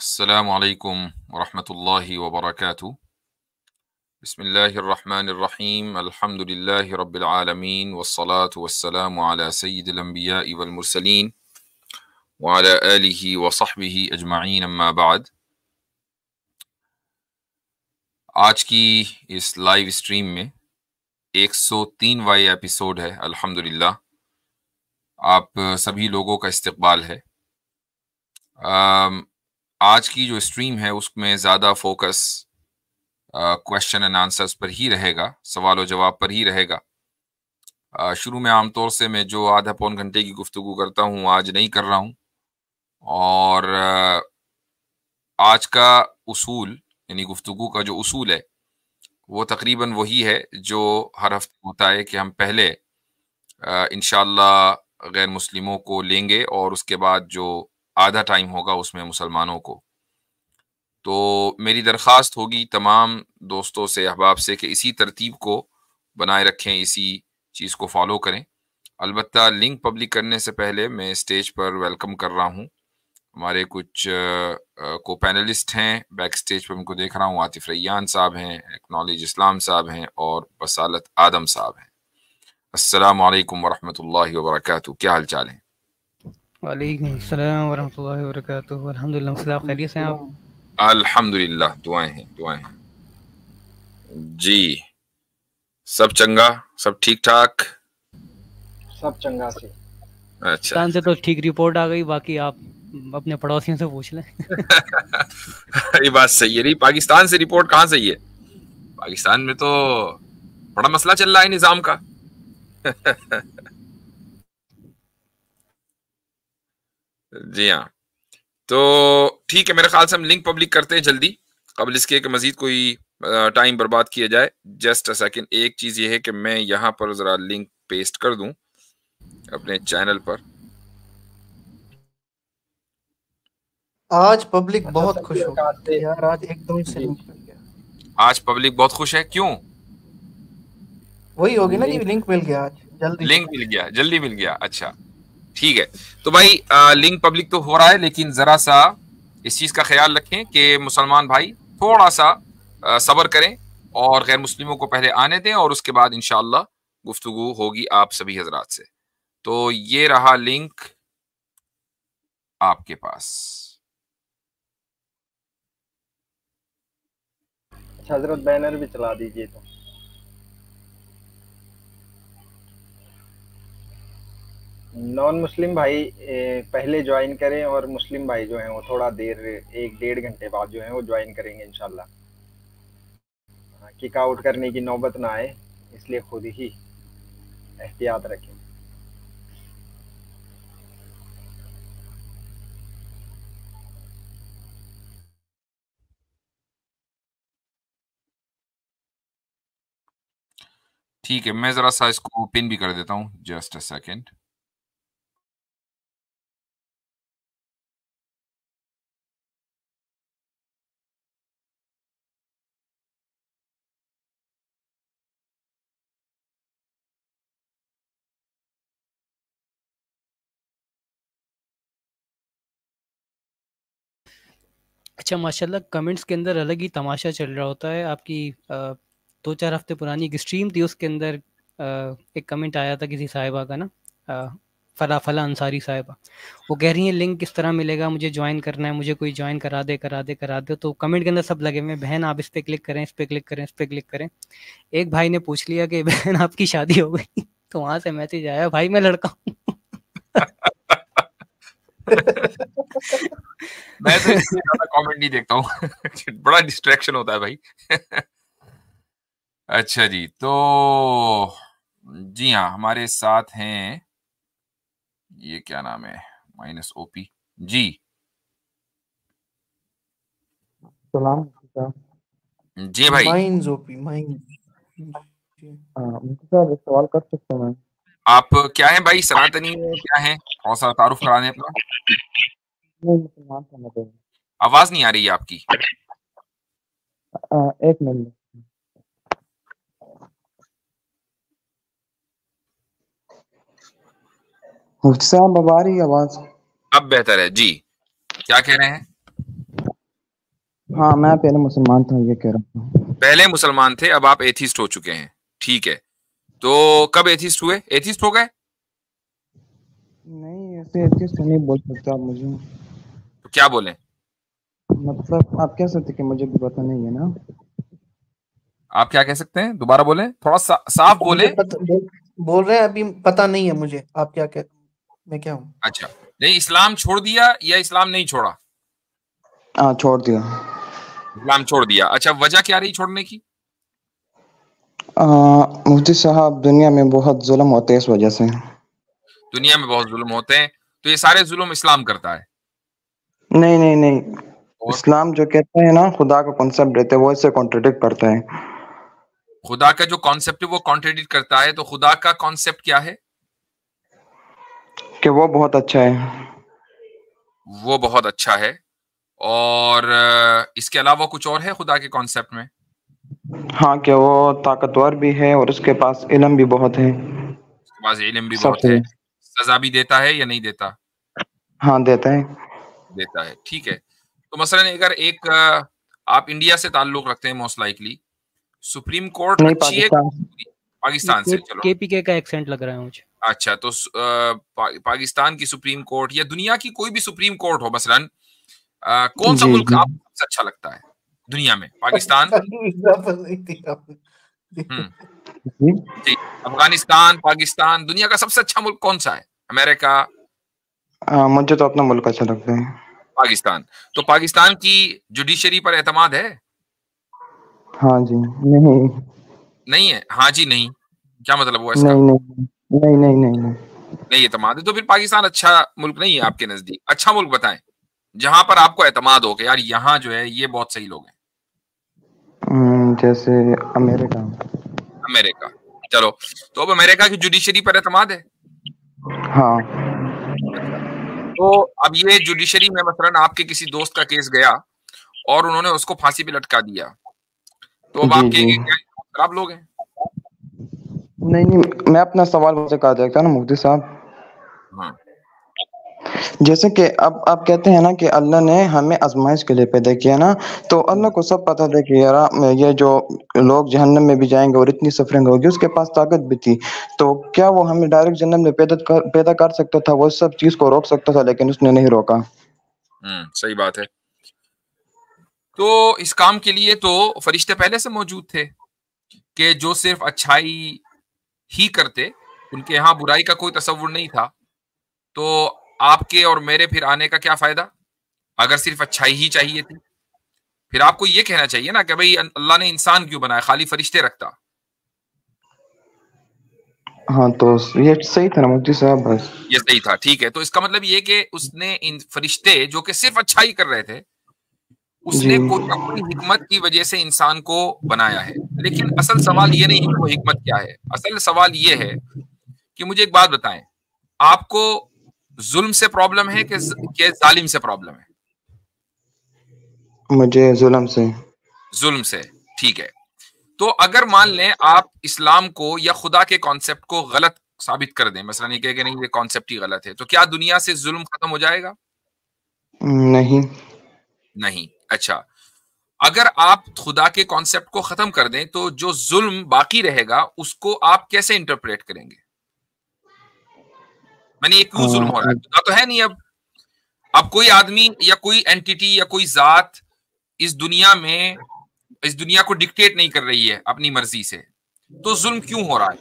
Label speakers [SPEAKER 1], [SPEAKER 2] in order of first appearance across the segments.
[SPEAKER 1] अस्सलामु अलैकुम वरहमतुल्लाहि वबरकातुह। बिस्मिल्लाहिर्रहमानिर्रहीम। अल्हम्दुलिल्लाहि रब्बिल आलमीन वस्सलातु वस्सलामु अला सय्यिदिल अंबियाइ वल मुरसलीन व अला आलिहि व सहबिहि अजमईन, अम्मा बाद। आज की इस लाइव स्ट्रीम में 103वां एपिसोड है। अल्हम्दुलिल्लाह आप सभी लोगों का इस्तकबाल है। आज की जो स्ट्रीम है उसमें ज़्यादा फोकस क्वेश्चन एंड आंसर्स पर ही रहेगा, सवाल और जवाब पर ही रहेगा। शुरू में आमतौर से मैं जो आधा पौन घंटे की गुफ्तगू करता हूँ आज नहीं कर रहा हूँ, और आज का उसूल यानी गुफ्तगू का जो उसूल है वो तकरीबन वही है जो हर हफ्ते होता है कि हम पहले इंशाअल्लाह गैर मुस्लिमों को लेंगे और उसके बाद जो आधा टाइम होगा उसमें मुसलमानों को। तो मेरी दरख्वास्त होगी तमाम दोस्तों से, अहबाब से, कि इसी तरतीब को बनाए रखें, इसी चीज़ को फॉलो करें। अलबत्ता लिंक पब्लिक करने से पहले मैं स्टेज पर वेलकम कर रहा हूँ हमारे कुछ को पैनलिस्ट हैं। बैक स्टेज पर उनको देख रहा हूँ। आतिफ रैयान साहब हैं, एक्नॉलेज इस्लाम साहब हैं और बसालत आदम साहब हैं। अस्सलामु अलैकुम वरहमतुल्लाहि वबरकातुह। क्या हाल चाल है?
[SPEAKER 2] वालेकुम अस्सलाम वरहमतुल्लाहि वबरकातुहू। अल्हम्दुलिल्लाह, सब खैरियत से हैं आप?
[SPEAKER 1] अल्हम्दुलिल्लाह, दुआएं हैं, दुआएं हैं जी। सब चंगा, सब ठीक ठाक,
[SPEAKER 3] सब चंगा से।
[SPEAKER 1] अच्छा।
[SPEAKER 2] पाकिस्तान से तो ठीक रिपोर्ट आ गई, बाकी आप अपने पड़ोसियों से पूछ लें।
[SPEAKER 1] ये बात सही है। नहीं, पाकिस्तान से रिपोर्ट कहाँ सही है? पाकिस्तान में तो बड़ा मसला चल रहा है निजाम का। जी हाँ, तो ठीक है, मेरे ख्याल से हम लिंक पब्लिक करते हैं जल्दी, कबल इसके कि मजीद कोई टाइम बर्बाद किया जाए। जस्ट अ सेकंड, एक चीज ये है कि मैं यहाँ पर जरा लिंक पेस्ट कर दूं अपने चैनल पर।
[SPEAKER 4] आज पब्लिक
[SPEAKER 3] अच्छा,
[SPEAKER 4] बहुत
[SPEAKER 3] सभी
[SPEAKER 4] खुश हो
[SPEAKER 3] औकात
[SPEAKER 4] गई
[SPEAKER 3] से
[SPEAKER 4] यार, आज एकदम से
[SPEAKER 3] जी
[SPEAKER 4] लिंक मिल गया।
[SPEAKER 1] आज पब्लिक बहुत खुश है, क्यों?
[SPEAKER 4] वही होगी ना कि
[SPEAKER 3] लिंक
[SPEAKER 4] लिंक मिल गया, आज जल्दी
[SPEAKER 1] लिंक मिल गया, जल्दी मिल गया। अच्छा ठीक है, तो भाई लिंक पब्लिक तो हो रहा है, लेकिन जरा सा इस चीज का ख्याल रखें कि मुसलमान भाई थोड़ा सा सब्र करें और गैर मुस्लिमों को पहले आने दें और उसके बाद इंशाअल्लाह गुफ्तगू होगी आप सभी हजरात से। तो ये रहा लिंक आपके पास।
[SPEAKER 3] अच्छा हजरत, बैनर भी चला दीजिए। तो नॉन मुस्लिम भाई पहले ज्वाइन करें, और मुस्लिम भाई जो हैं वो थोड़ा देर, 1-1.5 घंटे बाद जो हैं वो ज्वाइन करेंगे इंशाल्लाह। किक आउट करने की नौबत ना आए, इसलिए खुद ही एहतियात रखें।
[SPEAKER 1] ठीक है, मैं जरा सा इसको पिन भी कर देता हूँ, जस्ट अ सेकेंड।
[SPEAKER 2] अच्छा, माशाल्लाह कमेंट्स के अंदर अलग ही तमाशा चल रहा होता है। आपकी 2-4 हफ्ते पुरानी एक स्ट्रीम थी, उसके अंदर एक कमेंट आया था किसी साहिबा का ना, फला फला अंसारी साहिबा। वो कह रही हैं लिंक किस तरह मिलेगा, मुझे ज्वाइन करना है, मुझे कोई ज्वाइन करा दे करा दे करा दे। तो कमेंट के अंदर सब लगे हुए, बहन आप इस पे क्लिक करें, इस पे क्लिक करें, इस पे क्लिक करें। एक भाई ने पूछ लिया कि बहन आपकी शादी हो गई? तो वहां से मैसेज आया, भाई मैं लड़का हूँ।
[SPEAKER 1] मैं तो इसलिए ज्यादा कमेंट नहीं देखता हूँ। बड़ा डिस्ट्रैक्शन होता है भाई। अच्छा जी, तो जी हाँ, हमारे साथ हैं, ये क्या नाम है, माइनस ओपी जी।
[SPEAKER 5] सलाम।
[SPEAKER 1] जी भाई,
[SPEAKER 4] माइंस ओपी माइंस।
[SPEAKER 5] मुझे सर एक सवाल कर सकता हूँ?
[SPEAKER 1] आप क्या हैं भाई, सनातनी हैं, क्या हैं? थोड़ा सा तारुफ करा दें अपना।
[SPEAKER 5] मैं मुसलमान था मतलब।
[SPEAKER 1] आवाज नहीं आ रही है आपकी।
[SPEAKER 5] एक मिनट। मुफ्ती साहब अब आ रही है आवाज?
[SPEAKER 1] अब बेहतर है जी। क्या कह रहे हैं?
[SPEAKER 5] हाँ, मैं पहले मुसलमान था, ये कह रहा हूँ।
[SPEAKER 1] पहले मुसलमान थे, अब आप एथिस्ट हो चुके हैं। ठीक है, तो कब एथिस्ट हुए? एथिस्ट हो गए?
[SPEAKER 5] नहीं, ऐसे एथिस्ट नहीं बोल सकते आप मुझे।
[SPEAKER 1] तो क्या बोले?
[SPEAKER 5] मतलब आप कह सकते कि मुझे भी पता नहीं है ना।
[SPEAKER 1] आप क्या कह सकते हैं? दोबारा बोले, थोड़ा साफ बोले।
[SPEAKER 4] बोल रहे हैं अभी पता नहीं है मुझे, आप क्या कह, मैं क्या हूँ।
[SPEAKER 1] अच्छा, नहीं, इस्लाम छोड़ दिया या इस्लाम नहीं छोड़ा?
[SPEAKER 5] हाँ, छोड़ दिया।
[SPEAKER 1] इस्लाम छोड़ दिया। अच्छा, वजह क्या रही छोड़ने की?
[SPEAKER 5] मुफ्ती साहब, दुनिया में बहुत जुल्म होते हैं, इस वजह से।
[SPEAKER 1] दुनिया में बहुत जुल्म होते हैं, तो ये सारे जुल्म इस्लाम करता है?
[SPEAKER 5] नहीं नहीं नहीं,
[SPEAKER 1] और
[SPEAKER 5] इस्लाम जो कहता है ना, खुदा का कॉन्सेप्ट रहता है, वो इससे कॉन्ट्रडिक्ट करता है।
[SPEAKER 1] खुदा का जो कॉन्सेप्ट है वो कॉन्ट्रेडिक्ट करता है, तो खुदा का कॉन्सेप्ट क्या है?
[SPEAKER 5] कि वो बहुत अच्छा है।
[SPEAKER 1] वो बहुत अच्छा है। और इसके अलावा कुछ और है खुदा के कॉन्सेप्ट में?
[SPEAKER 5] हाँ, कि वो ताकतवर भी है और उसके पास इल्म भी बहुत है।
[SPEAKER 1] उसके पास इल्म भी
[SPEAKER 5] सब
[SPEAKER 1] बहुत है।
[SPEAKER 5] सही।
[SPEAKER 1] सजा भी देता है या नहीं देता?
[SPEAKER 5] हाँ, देता है।
[SPEAKER 1] देता है। ठीक है, तो मसलन अगर एक आप इंडिया से ताल्लुक रखते हैं, मोस्ट लाइकली सुप्रीम कोर्ट
[SPEAKER 5] नहीं,
[SPEAKER 1] अच्छी है?
[SPEAKER 5] पाकिस्तान।
[SPEAKER 1] पाकिस्तान से, चलो।
[SPEAKER 2] केपीके का एक्सेंट लग रहा है मुझे।
[SPEAKER 1] अच्छा, तो पाकिस्तान की सुप्रीम कोर्ट या दुनिया की कोई भी सुप्रीम कोर्ट हो मसलन, कौन सा
[SPEAKER 5] जी
[SPEAKER 1] मुल्क
[SPEAKER 5] जी
[SPEAKER 1] आपको सबसे अच्छा लगता है दुनिया में? पाकिस्तान?
[SPEAKER 4] एग्जाम्पल नहीं दिया आपने।
[SPEAKER 1] हम्म,
[SPEAKER 5] जी।
[SPEAKER 1] जी। अफगानिस्तान, पाकिस्तान, दुनिया का सबसे अच्छा मुल्क कौन सा है? अमेरिका?
[SPEAKER 5] मुझे तो अपना मुल्क अच्छा लगता है।
[SPEAKER 1] पाकिस्तान? तो पाकिस्तान की जुडिशरी पर एतमाद है?
[SPEAKER 5] हाँ जी। नहीं
[SPEAKER 1] नहीं है? हाँ जी नहीं, क्या मतलब हुआ इसका?
[SPEAKER 5] नहीं नहीं नहीं नहीं नहीं नहीं।
[SPEAKER 1] नहीं एतमाद है तो फिर पाकिस्तान अच्छा मुल्क नहीं है आपके नजदीक? अच्छा मुल्क बताएं जहां पर आपको एतमाद हो कि यार यहाँ जो है ये बहुत सही लोग हैं।
[SPEAKER 5] जैसे अमेरिका।
[SPEAKER 1] अमेरिका? चलो, तो अब अमेरिका की जुडिशरी पर एतमाद है?
[SPEAKER 5] हाँ।
[SPEAKER 1] अच्छा, तो अब ये जुडिशरी में मसलन आपके किसी दोस्त का केस गया और उन्होंने उसको फांसी पे लटका दिया, तो अब
[SPEAKER 5] जी
[SPEAKER 1] आप
[SPEAKER 5] जी।
[SPEAKER 1] कहेंगे क्या खराब लोग हैं?
[SPEAKER 5] नहीं नहीं, मैं अपना सवाल मुझसे कहा जाएगा ना मुफ्ती साहब।
[SPEAKER 1] हाँ।
[SPEAKER 5] जैसे कि अब आप कहते हैं ना कि अल्लाह ने हमें आजमाइश के लिए पैदा किया ना, तो अल्लाह को सब पता था कि यार ये जो लोग जहन्नम में भी जाएंगे और इतनी सफरिंग होगी, उसके पास ताकत भी थी। तो क्या वो हमें डायरेक्ट जन्नत में पैदा कर सकता था? वो सब चीज को रोक सकता था, लेकिन उसने नहीं रोका।
[SPEAKER 1] सही बात है। तो इस काम के लिए तो फरिश्ते पहले से मौजूद थे कि जो सिर्फ अच्छाई ही करते, उनके यहाँ बुराई का कोई तस्वुर नहीं था। तो आपके और मेरे फिर आने का क्या फायदा अगर सिर्फ अच्छाई ही चाहिए थी? फिर आपको ये कहना चाहिए ना कि भाई अल्लाह ने इंसान क्यों बनाया, खाली फरिश्ते रखता।
[SPEAKER 5] हाँ, तो ये सही था ना मुफ्ती साहब, बस।
[SPEAKER 1] ये सही था, ठीक है। तो इसका मतलब ये कि उसने इन फरिश्ते जो कि सिर्फ अच्छाई कर रहे थे,
[SPEAKER 5] जी।
[SPEAKER 1] उसने कोई ना कोई हिकमत की वजह से इंसान को बनाया है। लेकिन असल सवाल ये नहीं है कि वो हिकमत क्या है, असल सवाल ये है कि मुझे एक बात बताएं, आपको जुल्म से प्रॉब्लम है कि जालिम से प्रॉब्लम है?
[SPEAKER 5] मुझे जुल्म से।
[SPEAKER 1] जुल्म से। ठीक है, तो अगर मान लें आप इस्लाम को या खुदा के कॉन्सेप्ट को गलत साबित कर दें, मसलन ये कहे कि नहीं ये कॉन्सेप्ट ही गलत है, तो क्या दुनिया से जुल्म खत्म हो जाएगा?
[SPEAKER 5] नहीं।
[SPEAKER 1] नहीं। अच्छा, अगर आप खुदा के कॉन्सेप्ट को खत्म कर दें तो जो जुल्म बाकी रहेगा उसको आप कैसे इंटरप्रेट करेंगे? मैंने ये क्यों जुल्म हो रहा है? खुदा तो है नहीं अब कोई आदमी या कोई एंटिटी या कोई जात इस दुनिया में इस दुनिया को डिक्टेट नहीं कर रही है अपनी मर्जी से, तो जुल्म क्यों हो रहा है?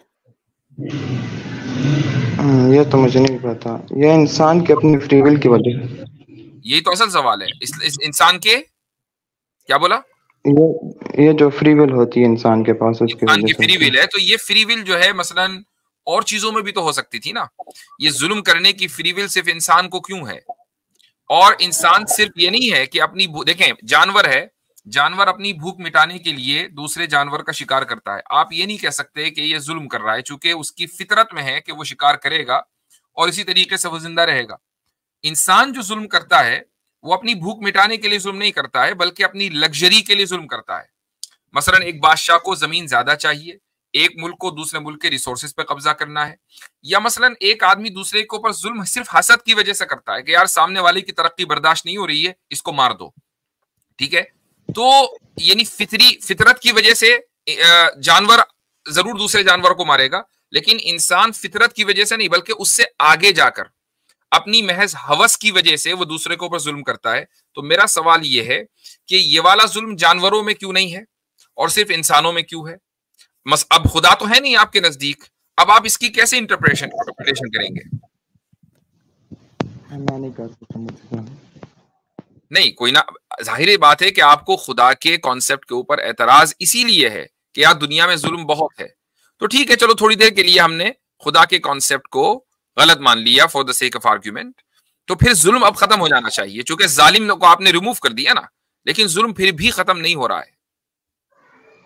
[SPEAKER 5] ये तो मुझे नहीं पता, ये इंसान के अपनी फ्री विल की वजह से।
[SPEAKER 1] यही तो असल सवाल है। इस इंसान के, क्या बोला?
[SPEAKER 5] ये जो फ्री विल होती है इंसान के पास, उसकी
[SPEAKER 1] इंसान
[SPEAKER 5] वजह
[SPEAKER 1] की
[SPEAKER 5] से
[SPEAKER 1] फ्री
[SPEAKER 5] होती
[SPEAKER 1] विल है, तो ये फ्री विल जो है मसलन और चीजों में भी तो हो सकती थी ना। ये जुल्म करने की फ्री विल सिर्फ इंसान को क्यों है? और इंसान सिर्फ ये नहीं है कि अपनी देखें, जानवर है, जानवर अपनी भूख मिटाने के लिए दूसरे जानवर का शिकार करता है। आप ये नहीं कह सकते कि ये जुल्म कर रहा है, चूंकि उसकी फितरत में है कि वो शिकार करेगा और इसी तरीके से वो जिंदा रहेगा। इंसान जो जुल्म करता है वो अपनी भूख मिटाने के लिए जुल्म नहीं करता है, बल्कि अपनी लग्जरी के लिए जुल्म करता है। मसलन एक बादशाह को जमीन ज्यादा चाहिए, एक मुल्क को दूसरे मुल्क के रिसोर्सेज पे कब्जा करना है, या मसलन एक आदमी दूसरे के ऊपर जुल्म सिर्फ हसद की वजह से करता है कि यार सामने वाले की तरक्की बर्दाश्त नहीं हो रही है, इसको मार दो। ठीक है, तो यानी फितरत की वजह से जानवर जरूर दूसरे जानवर को मारेगा, लेकिन इंसान फितरत की वजह से नहीं बल्कि उससे आगे जाकर अपनी महज हवस की वजह से वो दूसरे के ऊपर जुल्म करता है। तो मेरा सवाल ये है कि ये वाला जुल्म जानवरों में क्यों नहीं है और सिर्फ इंसानों में क्यों है? अब खुदा तो है नहीं आपके नजदीक, अब आप इसकी कैसे इंटरप्रिटेशन करेंगे?
[SPEAKER 5] मैं नहीं कर सकता।
[SPEAKER 1] नहीं, कोई ना, जाहिर बात है कि आपको खुदा के कॉन्सेप्ट के ऊपर एतराज इसीलिए है कि यार दुनिया में जुल्म बहुत है। तो ठीक है, चलो थोड़ी देर के लिए हमने खुदा के कॉन्सेप्ट को गलत मान लिया for the sake of argument, तो फिर जुल्म अब खत्म हो जाना चाहिए, क्योंकि जालिम को आपने रिमूव कर दिया ना, लेकिन जुल्म फिर भी खत्म नहीं हो रहा है।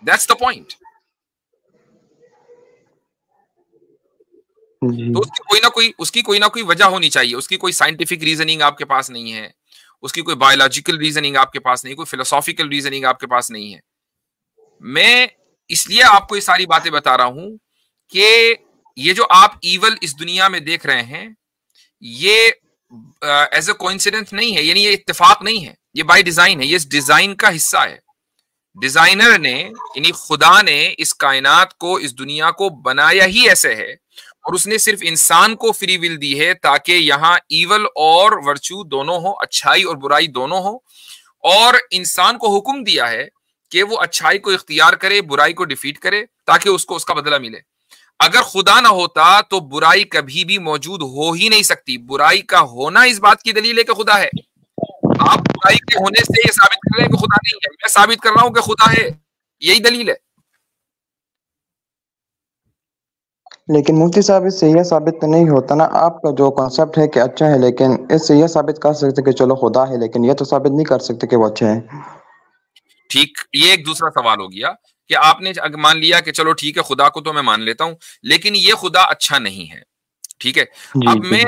[SPEAKER 1] That's the point. तो उसकी कोई ना कोई वजह होनी चाहिए, उसकी कोई साइंटिफिक रीजनिंग आपके पास नहीं है, उसकी कोई बायोलॉजिकल रीजनिंग आपके पास नहीं, कोई फिलोसॉफिकल रीजनिंग आपके पास नहीं है। मैं इसलिए आपको ये सारी बातें बता रहा हूं कि ये जो आप ईवल इस दुनिया में देख रहे हैं, ये एज अ कोइंसिडेंस नहीं है, यानी ये इत्तेफाक नहीं है, ये बाय डिजाइन है, ये इस डिजाइन का हिस्सा है। डिजाइनर ने यानी खुदा ने इस कायनात को, इस दुनिया को बनाया ही ऐसे है, और उसने सिर्फ इंसान को फ्री विल दी है ताकि यहाँ ईवल और वर्च्यू दोनों हो, अच्छाई और बुराई दोनों हो, और इंसान को हुक्म दिया है कि वो अच्छाई को इख्तियार करे, बुराई को डिफीट करे, ताकि उसको उसका बदला मिले। अगर खुदा ना होता तो बुराई कभी भी मौजूद हो ही नहीं सकती। बुराई का होना इस बात की दलील है कि खुदा है। आप बुराई के होने से ये साबित कर रहे हैं कि खुदा नहीं है, मैं साबित कर रहा हूं कि खुदा है, यही दलील है।
[SPEAKER 5] लेकिन मुफ्ती साहब, इससे यह साबित तो नहीं होता ना, आपका जो कॉन्सेप्ट है कि अच्छा है, लेकिन इससे यह साबित कर सकते कि चलो खुदा है, लेकिन यह तो साबित नहीं कर सकते कि वो अच्छा है।
[SPEAKER 1] ठीक, ये एक दूसरा सवाल हो गया कि आपने मान लिया कि चलो ठीक है, खुदा को तो मैं मान लेता हूं, लेकिन ये खुदा अच्छा नहीं है। ठीक है, अब मैं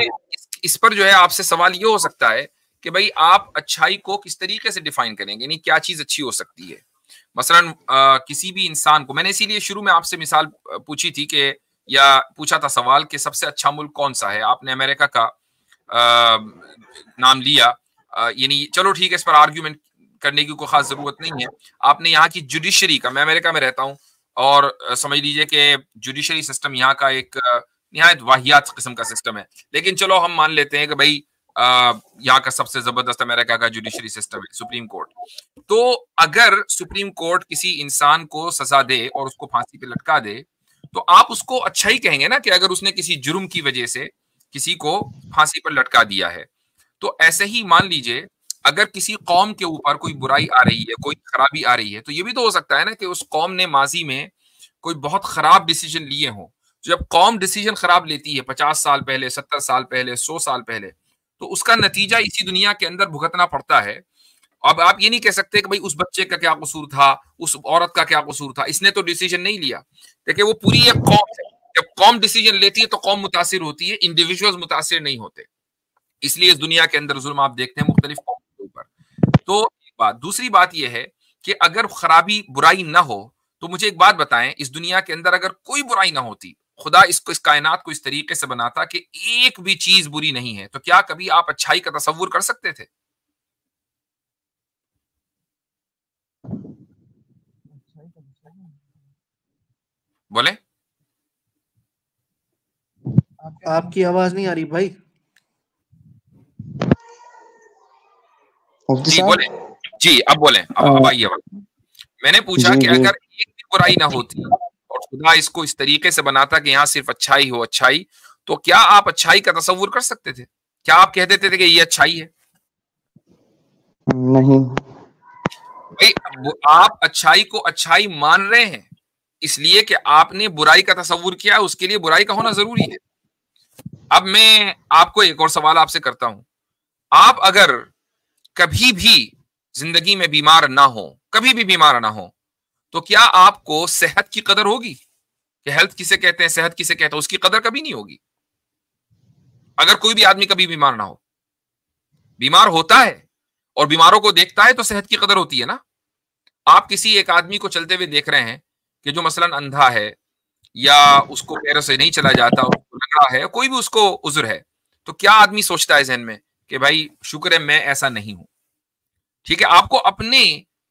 [SPEAKER 1] इस पर जो है आपसे सवाल ये हो सकता है कि भाई आप अच्छाई को किस तरीके से डिफाइन करेंगे, नहीं क्या चीज अच्छी हो सकती है। मसलन किसी भी इंसान को, मैंने इसीलिए शुरू में आपसे मिसाल पूछी थी कि, या पूछा था सवाल कि सबसे अच्छा मुल्क कौन सा है, आपने अमेरिका का नाम लिया। यानी चलो ठीक है, इस पर आर्ग्यूमेंट करने की कोई खास जरूरत नहीं है। आपने यहाँ की जुडिशरी का, मैं अमेरिका में रहता हूँ, और समझ लीजिए कि जुडिशरी सिस्टम यहाँ का एक निहायत वाहियात किस्म का सिस्टम है, लेकिन चलो हम मान लेते हैं कि भाई यहाँ का सबसे जबरदस्त अमेरिका का जुडिशरी सिस्टम है सुप्रीम कोर्ट। तो अगर सुप्रीम कोर्ट किसी इंसान को सजा दे और उसको फांसी पे लटका दे, तो आप उसको अच्छा ही कहेंगे ना, कि अगर उसने किसी जुर्म की वजह से किसी को फांसी पर लटका दिया है। तो ऐसे ही मान लीजिए अगर किसी कौम के ऊपर कोई बुराई आ रही है, कोई खराबी आ रही है, तो ये भी तो हो सकता है ना कि उस कौम ने माजी में कोई बहुत खराब डिसीजन लिए हों। जब कौम डिसीजन खराब लेती है 50 साल पहले, 70 साल पहले, 100 साल पहले, तो उसका नतीजा इसी दुनिया के अंदर भुगतना पड़ता है। अब आप ये नहीं कह सकते कि भाई उस बच्चे का क्या कसूर था, उस औरत का क्या कसूर था, इसने तो डिसीजन नहीं लिया। देखिए वो पूरी एक कौम है, जब कौम डिसीजन लेती है तो कौम मुतासिर होती है, इंडिविजुअल्स मुतासिर नहीं होते। इसलिए इस दुनिया के अंदर जुल्म आप देखते हैं मुख्तलिफ कौम के ऊपर। तो एक बात, दूसरी बात यह है कि अगर खराबी, बुराई ना हो, तो मुझे एक बात बताएं, इस दुनिया के अंदर अगर कोई बुराई ना होती, खुदा इस कायनात को इस तरीके से बनाता कि एक भी चीज बुरी नहीं है, तो क्या कभी आप अच्छाई का तसव्वुर कर सकते थे? बोले।
[SPEAKER 4] आपकी आवाज नहीं आ रही भाई।
[SPEAKER 1] जी बोले, जी अब बोले, अब आइए। मैंने पूछा कि अगर एक भी बुराई ना होती और खुदा इसको इस तरीके से बनाता कि यहाँ सिर्फ अच्छाई हो, अच्छाई, तो क्या आप अच्छाई का तसव्वुर कर सकते थे? क्या आप कह देते थे कि ये अच्छाई है?
[SPEAKER 5] नहीं
[SPEAKER 1] भाई, आप अच्छाई को अच्छाई मान रहे हैं इसलिए कि आपने बुराई का तसव्वुर किया, उसके लिए बुराई का होना जरूरी है। अब मैं आपको एक और सवाल आपसे करता हूं, आप अगर कभी भी जिंदगी में बीमार ना हो, कभी भी बीमार ना हो, तो क्या आपको सेहत की कदर होगी? कि हेल्थ किसे कहते हैं, सेहत किसे कहते हैं, उसकी कदर कभी नहीं होगी। अगर कोई भी आदमी कभी बीमार ना हो, बीमार होता है और बीमारों को देखता है तो सेहत की कदर होती है ना। आप किसी एक आदमी को चलते हुए देख रहे हैं कि जो मसलन अंधा है, या उसको पैरों से नहीं चला जाता, उसको लंगड़ा है, कोई भी उसको उज़्र है, तो क्या आदमी सोचता है जहन में कि भाई शुक्र है मैं ऐसा नहीं हूं। ठीक है, आपको अपने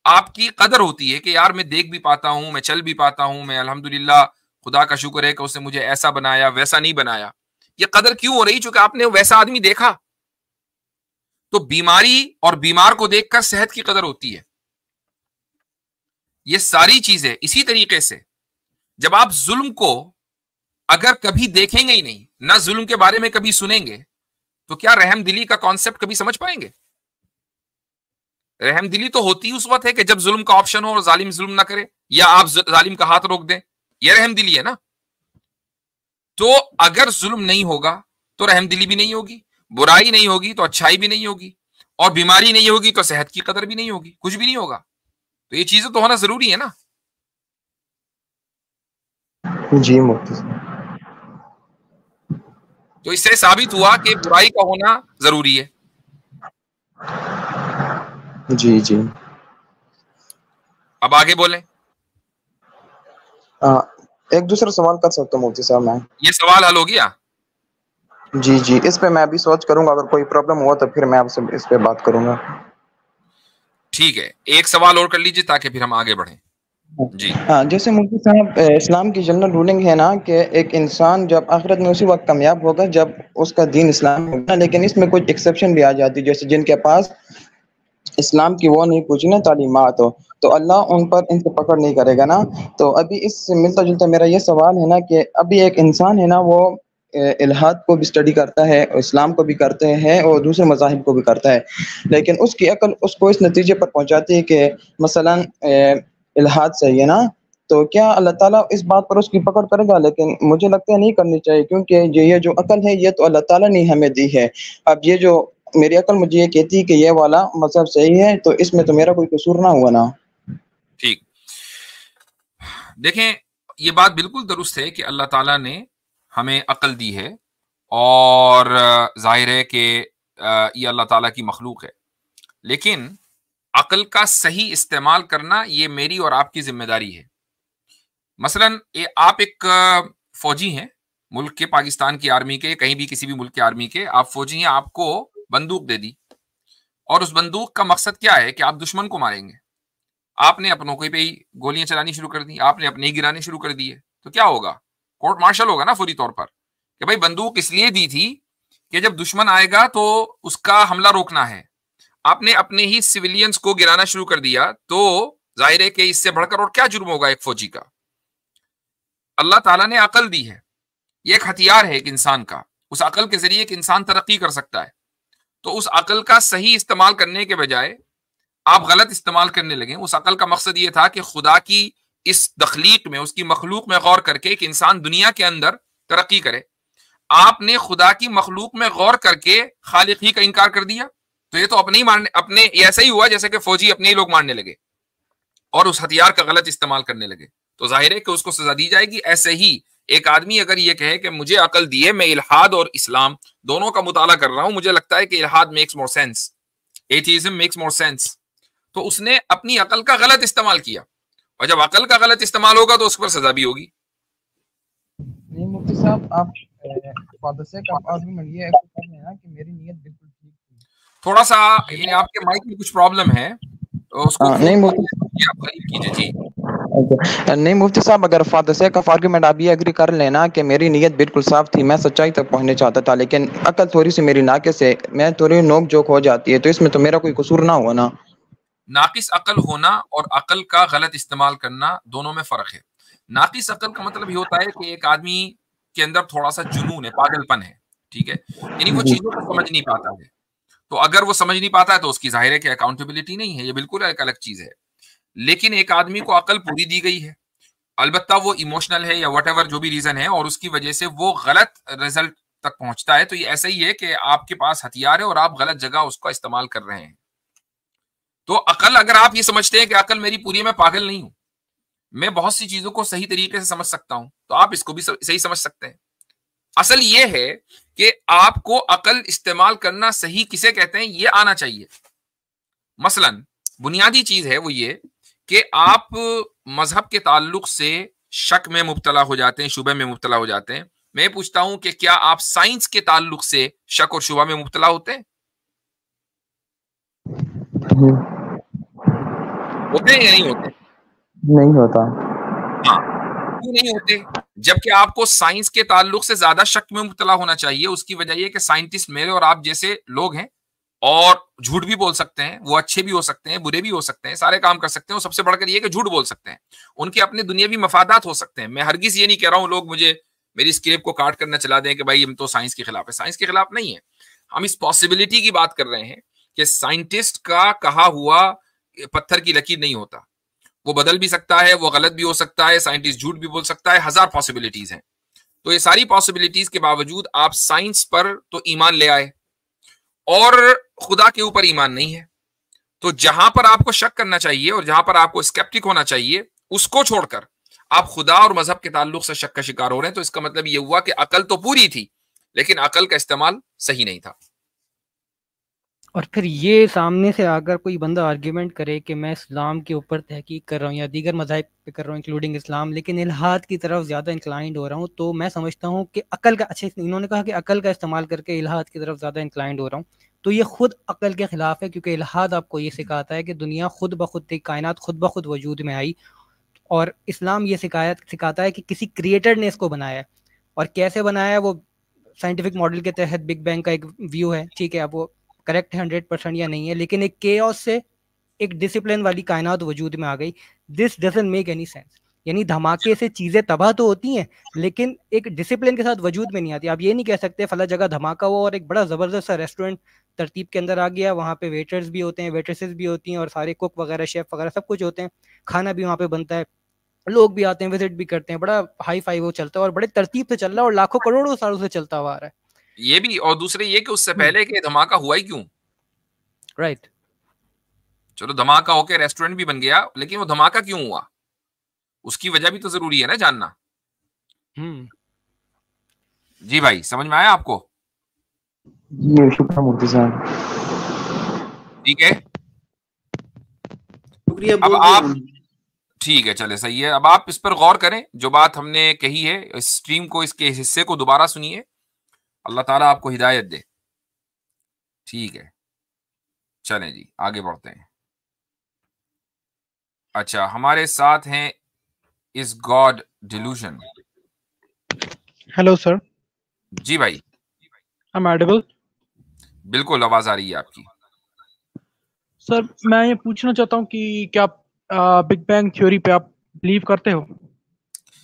[SPEAKER 1] आपकी कदर होती है कि यार मैं देख भी पाता हूं, मैं चल भी पाता हूं, मैं अल्हम्दुलिल्लाह, खुदा का शुक्र है कि उसने मुझे ऐसा बनाया, वैसा नहीं बनाया। ये कदर क्यों हो रही? चूंकि आपने वैसा आदमी देखा। तो बीमारी और बीमार को देखकर सेहत की कदर होती है। ये सारी चीजें इसी तरीके से, जब आप जुल्म को अगर कभी देखेंगे ही नहीं, ना जुल्म के बारे में कभी सुनेंगे, तो क्या रहमदिली का कॉन्सेप्ट कभी समझ पाएंगे? रहमदिली तो होती उस वक्त है कि जब जुल्म का ऑप्शन हो और जालिम जुल्म ना करे, या आप जालिम का हाथ रोक दें, यह रहमदिली है ना। तो अगर जुल्म नहीं होगा तो रहमदिली भी नहीं होगी, बुराई नहीं होगी तो अच्छाई भी नहीं होगी, और बीमारी नहीं होगी तो सेहत की कदर भी नहीं होगी, कुछ भी नहीं होगा। तो ये चीजें तो होना जरूरी है ना।
[SPEAKER 5] जी मुफ्ती साहब।
[SPEAKER 1] तो इससे साबित हुआ कि बुराई का होना जरूरी है।
[SPEAKER 5] जी जी।
[SPEAKER 1] अब आगे बोलें।
[SPEAKER 5] एक दूसरा सवाल कर सकता हूँ मुफ्ती साहब मैं?
[SPEAKER 1] ये सवाल हल हो गया?
[SPEAKER 5] जी जी, इस पे मैं अभी सोच करूंगा, अगर कोई प्रॉब्लम हुआ तो फिर मैं आपसे इस पे बात करूंगा।
[SPEAKER 1] ठीक है, एक सवाल और कर लीजिए ताकि फिर हम आगे बढ़ें। जी
[SPEAKER 5] हाँ, जैसे मुफ्ती साहब, इस्लाम की जनरल रूलिंग है ना कि एक इंसान जब आखिरत में उसी वक्त कामयाब होगा जब उसका दीन इस्लाम होगा, लेकिन इसमें कुछ एक्सेप्शन भी आ जाती है, जैसे जिनके पास इस्लाम की वो नहीं पूछी ना तालीमात हो, तो अल्लाह उन पर इनसे पकड़ नहीं करेगा ना। तो अभी इससे मिलता जुलता मेरा ये सवाल है ना कि अभी एक इंसान है ना, वो इल्हाद को भी स्टडी करता है, इस्लाम को भी करते हैं और दूसरे मज़ाहिब को भी करता है, लेकिन उसकी अकल उसको इस नतीजे पर पहुंचाती है कि मसलन इल्हाद सही है ना, तो क्या अल्लाह ताला इस बात पर उसकी पकड़ करेगा? लेकिन मुझे लगता है नहीं करनी चाहिए, क्योंकि ये जो अकल है ये तो अल्लाह ताला ने हमें दी है। अब ये जो मेरी अकल मुझे ये कहती है कि ये वाला मजहब सही है, तो इसमें तो मेरा कोई कसूर ना हुआ ना।
[SPEAKER 1] ठीक, देखें, ये बात बिल्कुल दुरुस्त है कि अल्लाह ताला ने हमें अकल दी है, और जाहिर है कि ये अल्लाह ताला की मखलूक है, लेकिन अकल का सही इस्तेमाल करना ये मेरी और आपकी जिम्मेदारी है। मसलन आप एक फौजी हैं, मुल्क के, पाकिस्तान की आर्मी के, कहीं भी किसी भी मुल्क के आर्मी के आप फौजी हैं, आपको बंदूक दे दी, और उस बंदूक का मकसद क्या है कि आप दुश्मन को मारेंगे। आपने अपनों को पे ही गोलियां चलानी शुरू कर दी, आपने अपने ही गिराने शुरू कर दिए, तो क्या होगा? कोर्ट मार्शल होगा ना फौरी तौर पर, कि भाई बंदूक इसलिए दी थी कि जब दुश्मन आएगा तो उसका हमला रोकना है। आपने अपने ही सिविलियंस को गिराना शुरू कर दिया, तो जाहिर है कि इससे बढ़कर और क्या जुर्म होगा एक फौजी का। अल्लाह ताला ने अकल दी है, ये एक हथियार है एक इंसान का, उस अकल के जरिए एक इंसान तरक्की कर सकता है। तो उस अकल का सही इस्तेमाल करने के बजाय आप गलत इस्तेमाल करने लगे। उस अकल का मकसद ये था कि खुदा की इस तख्लीक में, उसकी मखलूक में गौर करके एक इंसान दुनिया के अंदर तरक्की करे। आपने खुदा की मखलूक में गौर करके खालिक ही का इनकार कर दिया, तो ये तो अपने ही मारने, अपने ऐसा ही हुआ जैसे कि फौजी अपने ही लोग मारने लगे और उस हथियार का गलत इस्तेमाल करने लगे, तो जाहिर है कि उसको सजा दी जाएगी। ऐसे ही एक आदमी अगर ये कहे कि मुझे अकल दी है, मैं इल्हाद और इस्लाम दोनों का मुताला कर रहा हूं, मुझे लगता है कि इल्हाद makes more sense, atheism makes more sense, तो उसने अपनी अकल का गलत इस्तेमाल किया, और जब अकल का गलत इस्तेमाल होगा तो उस पर सजा भी होगी।
[SPEAKER 5] नहीं मुफ्ती साहब, आप फादर से का आर्गुमेंट ये कर रहे हैं ना कि मेरी नीयत बिल्कुल ठीक थी।
[SPEAKER 1] थोड़ा सा ये आपके माइक में कुछ प्रॉब्लम है, तो उसको
[SPEAKER 5] नहीं मुफ्ती
[SPEAKER 1] आप करीब कीजिए। जी
[SPEAKER 5] नहीं मुफ्ती साहब, अगर फादर से का आर्गुमेंट आप ये एग्री कर लेना कि मेरी नीयत बिल्कुल साफ थी, मैं सच्चाई तक पहुंचने चाहता था, लेकिन अकल थोड़ी सी मेरी नाके से मैं थोड़ी नोक जोक हो जाती है, तो इसमें तो मेरा कोई कसूर ना हुआ ना।
[SPEAKER 1] नाकिस अकल होना और अकल का गलत इस्तेमाल करना दोनों में फर्क है। नाकिस अकल का मतलब ये होता है कि एक आदमी के अंदर थोड़ा सा जुनून है, पागलपन है, ठीक है, यानी वो चीजों को समझ नहीं पाता है। तो अगर वो समझ नहीं पाता है तो उसकी जाहिर है कि अकाउंटेबिलिटी नहीं है, ये बिल्कुल एक अलग चीज है। लेकिन एक आदमी को अकल पूरी दी गई है, अलबत्ता वो इमोशनल है या व्हाटएवर जो भी रीजन है, और उसकी वजह से वो गलत रिजल्ट तक पहुंचता है, तो ये ऐसा ही है कि आपके पास हथियार है और आप गलत जगह उसका इस्तेमाल कर रहे हैं। तो अकल, अगर आप ये समझते हैं कि अकल मेरी पूरी, मैं पागल नहीं हूं, मैं बहुत सी चीजों को सही तरीके से समझ सकता हूं, तो आप इसको भी सही समझ सकते हैं। असल ये है कि आपको अकल इस्तेमाल करना सही किसे कहते हैं ये आना चाहिए। मसलन बुनियादी चीज है वो ये कि आप मजहब के ताल्लुक से शक में मुब्तला हो जाते हैं, शुबे में मुब्तला हो जाते हैं। मैं पूछता हूं कि क्या आप साइंस के ताल्लुक से शक और शुबा में मुब्तला होते हैं? होते हैं या नहीं होते?
[SPEAKER 5] नहीं होता।
[SPEAKER 1] हाँ, क्यों नहीं होते? जबकि आपको साइंस के ताल्लुक से ज्यादा शक में मुब्तला होना चाहिए। उसकी वजह यह कि साइंटिस्ट मेरे और आप जैसे लोग हैं और झूठ भी बोल सकते हैं। वो अच्छे भी हो सकते हैं, बुरे भी हो सकते हैं, सारे काम कर सकते हैं। और सबसे बढ़कर ये कि झूठ बोल सकते हैं। उनके अपने दुनियावी मफादात हो सकते हैं। मैं हरगिज ये नहीं कह रहा हूं लोग मुझे मेरी स्क्रिप्ट को काट कर न चला दें कि भाई हम तो साइंस के खिलाफ है। साइंस के खिलाफ नहीं है। हम इस पॉसिबिलिटी की बात कर रहे हैं कि साइंटिस्ट का कहा हुआ पत्थर की लकीर नहीं होता। वो बदल भी सकता है, वो गलत भी हो सकता है, साइंटिस्ट झूठ भी बोल सकता है, हजार पॉसिबिलिटीज हैं। तो ये सारी पॉसिबिलिटीज के बावजूद आप साइंस पर तो ईमान ले आए और खुदा के ऊपर ईमान नहीं है। तो जहां पर आपको शक करना चाहिए और जहां पर आपको स्केप्टिक होना चाहिए, उसको छोड़कर आप खुदा और मजहब के ताल्लुक से शक का शिकार हो रहे हैं। तो इसका मतलब यह हुआ कि अकल तो पूरी थी, लेकिन अकल का इस्तेमाल सही नहीं था।
[SPEAKER 2] और फिर ये सामने से आकर कोई बंदा आर्ग्यूमेंट करे कि मैं इस्लाम के ऊपर तहकीक कर रहा हूँ या दीगर मज़ाहिब पे कर रहा हूँ इंक्लूडिंग इस्लाम, लेकिन इल्हाद की तरफ ज़्यादा इंक्लाइंड हो रहा हूँ, तो मैं समझता हूँ कि अकल का, अच्छा इन्होंने कहा कि अकल का इस्तेमाल करके इल्हाद की तरफ ज़्यादा इंक्लाइंड हो रहा हूँ, तो ये खुद अकल के ख़िलाफ़ है। क्योंकि इल्हाद आपको ये सिखाता है कि दुनिया खुद ब खुद थी, कायनात खुद ब खुद वजूद में आई, और इस्लाम ये सिखाता है कि किसी क्रिएटर ने इसको बनाया है। और कैसे बनाया है वो साइंटिफिक मॉडल के तहत बिग बैंग का एक व्यू है, ठीक है। अब वो करेक्ट है 100% या नहीं है, लेकिन एक केओस से एक डिसिप्लिन वाली कायनात वजूद में आ गई। This doesn't make any sense. यानी धमाके से चीजें तबाह तो होती हैं, लेकिन एक डिसिप्लिन के साथ वजूद में नहीं आती। आप ये नहीं कह सकते फला जगह धमाका हुआ और एक बड़ा जबरदस्त सा रेस्टोरेंट तरतीब के अंदर आ गया, वहाँ पे वेटर्स भी होते हैं, वेट्रेसेस भी होती हैं, और सारे कुक वगैरह शेफ वगैरह सब कुछ होते हैं, खाना भी वहाँ पे बनता है, लोग भी आते हैं, विजिट भी करते हैं, बड़ा हाई फाई वो चलता है और बड़े तरतीब से चल रहा है और लाखों करोड़ों सालों से चलता हुआ आ रहा है।
[SPEAKER 1] ये भी, और दूसरे ये कि उससे पहले कि धमाका हुआ ही क्यों।
[SPEAKER 2] राइट।
[SPEAKER 1] चलो धमाका होके रेस्टोरेंट भी बन गया, लेकिन वो धमाका क्यों हुआ, उसकी वजह भी तो जरूरी है ना जानना। जी भाई, समझ में आया आपको?
[SPEAKER 5] जी शुक्रिया मूर्ति साहब।
[SPEAKER 1] ठीक है,
[SPEAKER 4] शुक्रिया
[SPEAKER 1] अब
[SPEAKER 4] बोल
[SPEAKER 1] आप, ठीक है, चले सही है। अब आप इस पर गौर करें जो बात हमने कही है, इस स्ट्रीम को, इसके हिस्से को दोबारा सुनिए। अल्लाह ताला आपको हिदायत दे। ठीक है, चलें जी, आगे बढ़ते हैं। अच्छा, हमारे साथ हैं इस गॉड डिल्यूजन।
[SPEAKER 6] Hello sir.
[SPEAKER 1] जी भाई,
[SPEAKER 6] आई एम ऑडिबल?
[SPEAKER 1] बिल्कुल आवाज आ रही है आपकी।
[SPEAKER 6] सर मैं ये पूछना चाहता हूँ कि क्या बिग बैंग थ्योरी पे आप बिलीव करते हो?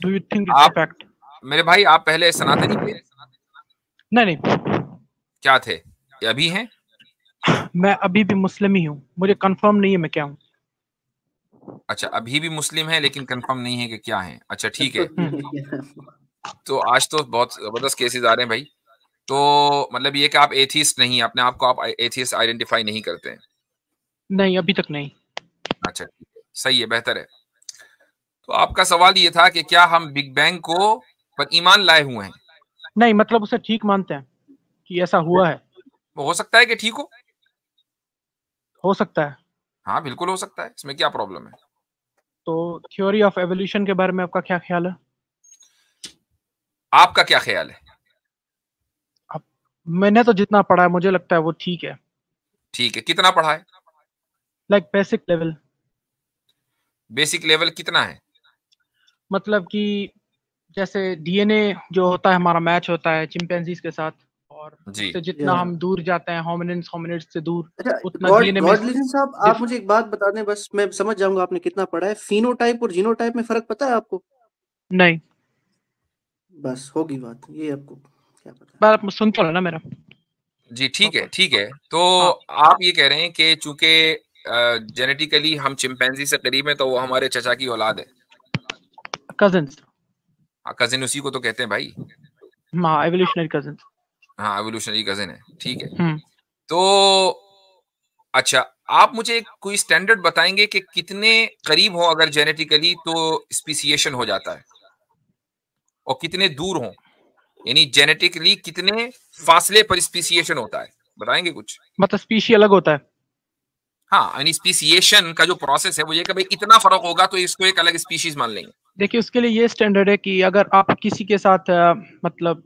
[SPEAKER 6] Do you think it's a fact?
[SPEAKER 1] मेरे भाई, आप पहले सनातनी थे?
[SPEAKER 6] नहीं।
[SPEAKER 1] क्या थे या अभी हैं?
[SPEAKER 6] मैं अभी भी मुस्लिम ही हूँ, मुझे कंफर्म नहीं है मैं क्या हूँ।
[SPEAKER 1] अच्छा, अभी भी मुस्लिम है लेकिन कंफर्म नहीं है कि क्या है। अच्छा ठीक है। तो आज तो बहुत जबरदस्त केसेस आ रहे हैं भाई। तो मतलब ये कि आप एथिस्ट नहीं, अपने आप को आप एथिस्ट आइडेंटिफाई नहीं करते हैं?
[SPEAKER 6] नहीं, अभी तक नहीं।
[SPEAKER 1] अच्छा ठीक है, सही है, बेहतर है। तो आपका सवाल ये था कि क्या हम बिग बैंग को पर ईमान लाए हुए हैं?
[SPEAKER 6] नहीं, मतलब उसे ठीक मानते हैं कि ऐसा हुआ है?
[SPEAKER 1] हो सकता है कि ठीक
[SPEAKER 6] हो सकता है।
[SPEAKER 1] हाँ बिल्कुल हो सकता है, इसमें क्या प्रॉब्लम है।
[SPEAKER 6] तो थ्योरी ऑफ एवोल्यूशन के बारे में आपका क्या ख्याल है?
[SPEAKER 1] आपका क्या ख्याल है?
[SPEAKER 6] मैंने तो जितना पढ़ा है मुझे लगता है वो ठीक है।
[SPEAKER 1] ठीक है, कितना पढ़ा है?
[SPEAKER 6] Like basic level.
[SPEAKER 1] Basic level कितना है?
[SPEAKER 6] मतलब कि जैसे डीएनए जो होता है हमारा मैच होता है चिंपैंजीज के साथ, और उससे जितना हम दूर जाते हैं होमिनिड्स से दूर, उतना डीएनए में।
[SPEAKER 4] गॉडलिजन साहब, आप मुझे एक बात बता दें, बस मैं समझ जाऊंगा आपने कितना पढ़ा है। फिनोटाइप और जीनोटाइप में फर्क पता है आपको?
[SPEAKER 6] नहीं।
[SPEAKER 4] बस होगी बात, ये आपको क्या पता।
[SPEAKER 6] बात आप सुन तो रहे ना मेरा?
[SPEAKER 1] जी ठीक है, ठीक है। तो आप ये कह रहे हैं कि चूंकि जेनेटिकली हम चिंपैंजी से करीब हैं, तो वो हमारे चचा की औलाद है।
[SPEAKER 6] कजिन्स।
[SPEAKER 1] हाँ, कजिन उसी को तो कहते हैं भाई।
[SPEAKER 6] हाँ, एवोल्यूशनरी कजिन।
[SPEAKER 1] हाँ, एवोल्यूशनरी कजिन है, ठीक है। तो अच्छा, आप मुझे कोई स्टैंडर्ड बताएंगे कि कितने करीब हो अगर जेनेटिकली तो स्पीसिएशन हो जाता है, और कितने दूर हो, यानी जेनेटिकली कितने फासले पर स्पीसिएशन होता है, बताएंगे कुछ?
[SPEAKER 6] मतलब स्पीशी अलग होता है?
[SPEAKER 1] हाँ, यानी स्पीसिएशन का जो प्रोसेस है वो ये कि भाई इतना फर्क होगा तो इसको एक अलग स्पीशीज मान लेंगे।
[SPEAKER 6] देखिए, उसके लिए ये स्टैंडर्ड है कि अगर आप किसी के साथ मतलब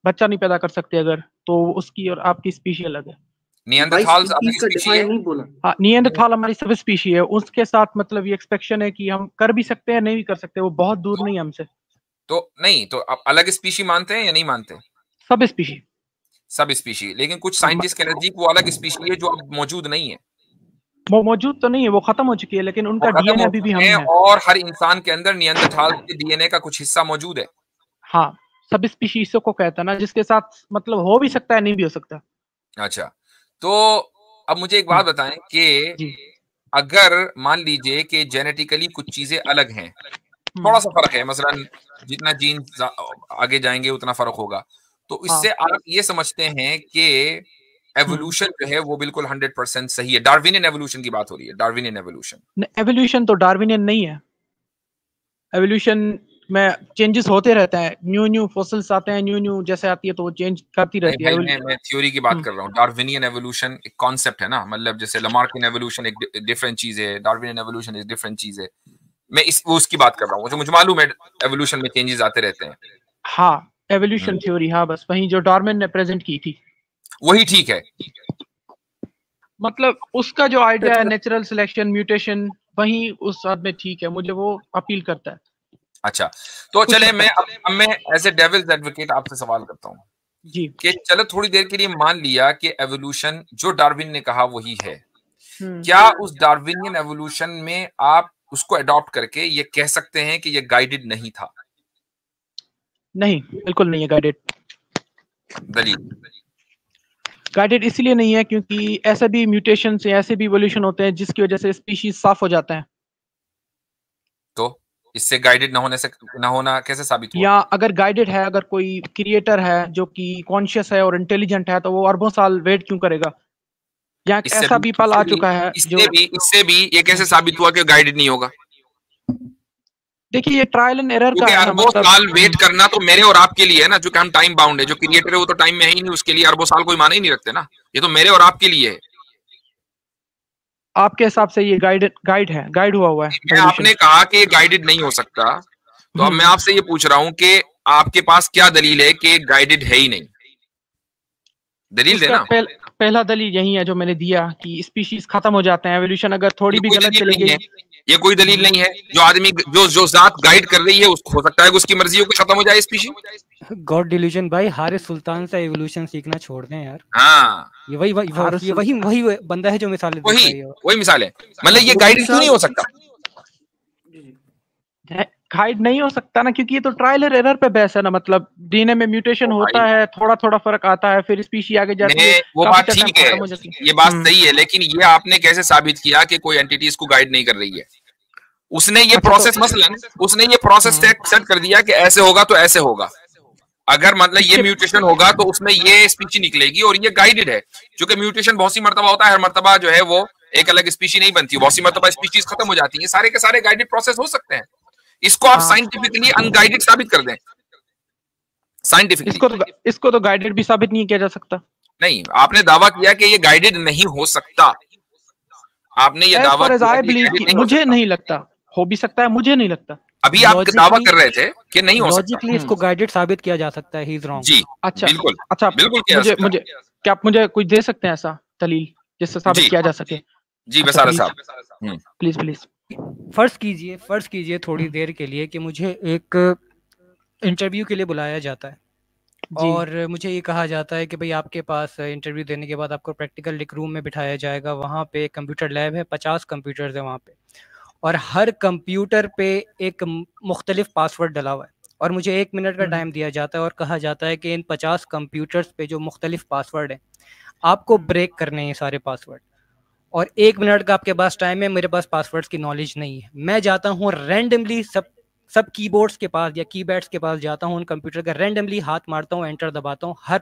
[SPEAKER 6] बच्चा नहीं पैदा कर सकते अगर, तो उसकी और आपकी स्पीशी अलग है।
[SPEAKER 1] नियंडरथाल्स
[SPEAKER 4] नहीं बोला।
[SPEAKER 6] हाँ, नियंडरथाल हमारी सब स्पीशी है, उसके साथ मतलब ये एक्सपेक्शन है कि हम कर भी सकते हैं नहीं भी कर सकते, वो बहुत दूर नहीं है हमसे।
[SPEAKER 1] तो नहीं, तो आप अलग स्पीशी मानते हैं या नहीं मानते?
[SPEAKER 6] सब स्पीशी,
[SPEAKER 1] सब स्पीशी, लेकिन कुछ साइंटिस्ट के नजदीक वो अलग स्पीशी है जो अब मौजूद नहीं है।
[SPEAKER 6] वो मौजूद तो नहीं है, वो खत्म हो चुकी है, लेकिन उनका डीएनए अभी भी हम है।
[SPEAKER 1] और हर इंसान के अंदर नियंडरथाल के डीएनए का कुछ हिस्सा मौजूद है।
[SPEAKER 6] हाँ, सब स्पीशीज को कहता है ना, जिसके साथ मतलब हो भी सकता है नहीं भी हो सकता।
[SPEAKER 1] अच्छा, तो अब मुझे एक बात बताएं कि अगर मान लीजिए कि जेनेटिकली कुछ चीजें अलग हैं, थोड़ा सा फर्क है, मसलन जितना जीन आगे जाएंगे उतना फर्क होगा, तो इससे आप ये समझते हैं कि एवोल्यूशन जो है वो बिल्कुल 100% सही है? डार्विनियन एवोल्यूशन की बात हो रही है, डार्विनियन एवोल्यूशन।
[SPEAKER 6] एवोल्यूशन तो डार्विनियन नहीं है। एवोल्यूशन में चेंजेस होते रहते हैं, न्यू फॉसिल्स आते हैं, न्यू जैसे आती है तो वो चेंज करती रहती है।
[SPEAKER 1] मैं थ्योरी की बात कर रहा हूँ। डार्विनियन एवोल्यूशन एक कॉन्सेप्ट है ना, मतलब जैसे लमार्कियन एवोल्यूशन एक डिफरेंट चीज है, डार्विनियन एवोल्यूशन एक डिफरेंट चीज है। मैं उसकी बात कर रहा हूँ, मुझे मालूम है एवोल्यूशन में चेंजेस आते रहते हैं।
[SPEAKER 6] हाँ, एवोल्यूशन थ्योरी, हाँ, बस वही जो डार्विन ने प्रेजेंट की थी
[SPEAKER 1] वही ठीक है।
[SPEAKER 6] मतलब उसका जो आइडिया है नेचुरल सिलेक्शन, म्यूटेशन, वही उस हद में ठीक है, मुझे वो अपील करता है।
[SPEAKER 1] अच्छा, तो चले मैं एज ए डेविल्स एडवोकेट आपसे सवाल करता हूँ
[SPEAKER 6] जी,
[SPEAKER 1] कि चलो थोड़ी देर के लिए मान लिया कि एवोल्यूशन जो डार्विन ने कहा वही है, क्या उस डार्विनियन एवोल्यूशन में आप उसको अडॉप्ट करके ये कह सकते हैं कि ये गाइडेड नहीं था?
[SPEAKER 6] नहीं, बिल्कुल नहीं है गाइडेड।
[SPEAKER 1] दलील?
[SPEAKER 6] गाइडेड इसलिए नहीं है क्योंकि ऐसे भी म्यूटेशन से ऐसे भी इवोल्यूशन होते हैं जिसकी वजह से स्पीशीज साफ हो जाता है।
[SPEAKER 1] तो इससे गाइडेड ना होना कैसे साबित हुआ?
[SPEAKER 6] या अगर गाइडेड है, अगर कोई क्रिएटर है जो कि कॉन्शियस है और इंटेलिजेंट है, तो वो अरबों साल वेट क्यों करेगा? या ऐसा भी पल आ चुका है
[SPEAKER 1] इससे भी ये कैसे साबित हुआ कि गाइडेड नहीं होगा?
[SPEAKER 6] देखिए, ये ट्रायल एंड एरर का है।
[SPEAKER 1] अरबों साल वेट करना तो मेरे और आपके लिए है ना, जो कि हम टाइम बाउंड है। जो क्रिएटर है वो तो टाइम में है ही नहीं, उसके लिए अरबों साल कोई माने ही नहीं रखते ना। ये तो मेरे और आपके लिए है।
[SPEAKER 6] आपके हिसाब से ये गाइड हुआ है।
[SPEAKER 1] आपने कहा कि ये गाइडेड नहीं हो सकता, तो अब मैं आपसे ये पूछ रहा हूं कि आपके पास क्या दलील है कि गाइडेड है ही नहीं? दलील देना।
[SPEAKER 6] पहला दलील यही है जो मैंने दिया कि स्पीशीज खत्म हो जाते हैं, एवोल्यूशन अगर थोड़ी भी गलत चली गई।
[SPEAKER 1] ये कोई दलील नहीं है। जो आदमी जो जात गाइड कर रही है उसको हो सकता है कि उसकी मर्जी हो कि खत्म हो जाए स्पीशीज।
[SPEAKER 2] गॉड डिल्यूजन भाई, हारिस सुल्तान से एवोल्यूशन सीखना छोड़ दें यार।
[SPEAKER 1] हाँ,
[SPEAKER 2] ये वही बंदा है जो मिसाल देता है।
[SPEAKER 1] वही मिसाल है। मतलब ये गाइड क्यों नहीं हो सकता?
[SPEAKER 6] गाइड नहीं हो सकता ना, क्योंकि ये तो ट्रायल और एरर पे बेस है ना। मतलब डीएनए में म्यूटेशन होता है, थोड़ा फर्क आता है, फिर स्पीशी आगे जाती है।
[SPEAKER 1] वो बात ठीक है, ये बात सही है, लेकिन ये आपने कैसे साबित किया कि कोई एंटिटी इसको गाइड नहीं कर रही है? उसने ये प्रोसेस उसने ये प्रोसेस सेट कर दिया कि ऐसे होगा तो ऐसे होगा। अगर मतलब ये म्यूटेशन होगा तो उसमें ये स्पीशी निकलेगी, और ये गाइडेड है। क्योंकि म्यूटेशन बहुत सी मर्तबा होता है, हर मर्तबा जो है वो एक अलग स्पीशी नहीं बनती, बहुत सी मर्तबा स्पीशीज खत्म हो जाती है। सारे के सारे गाइडेड प्रोसेस हो सकते हैं। इसको आप साइंटिफिकली अनगाइडेड साबित कर दें। साइंटिफिकली
[SPEAKER 6] इसको तो गाइडेड भी साबित नहीं किया जा सकता।
[SPEAKER 1] नहीं, आपने दावा किया कि ये गाइडेड नहीं हो सकता। आपने ये दावा
[SPEAKER 6] किया, मुझे नहीं लगता। हो भी सकता है, मुझे नहीं लगता।
[SPEAKER 1] अभी आप दावा कर रहे थे कि नहीं हो सकता।
[SPEAKER 2] लॉजिकली इसको गाइडेड साबित किया जा सकता है। He is wrong.
[SPEAKER 1] जी,
[SPEAKER 6] अच्छा,
[SPEAKER 1] बिल्कुल,
[SPEAKER 6] अच्छा,
[SPEAKER 1] बिल्कुल।
[SPEAKER 6] मुझे क्या आप मुझे कुछ दे सकते हैं ऐसा दलील जिससे साबित किया जा सके?
[SPEAKER 1] जी, बसारा साहब,
[SPEAKER 6] प्लीज।
[SPEAKER 2] फर्ज कीजिए थोड़ी देर के लिए कि मुझे एक इंटरव्यू के लिए बुलाया जाता है और मुझे ये कहा जाता है कि भाई आपके पास इंटरव्यू देने के बाद आपको प्रैक्टिकल एक रूम में बिठाया जाएगा। वहाँ पे कंप्यूटर लैब है, 50 कंप्यूटर्स है वहाँ पे, और हर कंप्यूटर पे एक मुख्तलिफ पासवर्ड डला हुआ है, और मुझे 1 मिनट का टाइम दिया जाता है और कहा जाता है कि इन 50 कंप्यूटर्स पे जो मुख्तलिफ पासवर्ड हैं आपको ब्रेक करने हैं सारे पासवर्ड, और 1 मिनट का आपके पास टाइम है। मेरे पास पासवर्ड्स की नॉलेज नहीं है। मैं जाता हूँ रैंडमली सब कीबोर्ड्स के पास या कीपैड्स के पास जाता हूँ, उन कंप्यूटर का रैंडमली हाथ मारता हूँ, एंटर दबाता हूँ, हर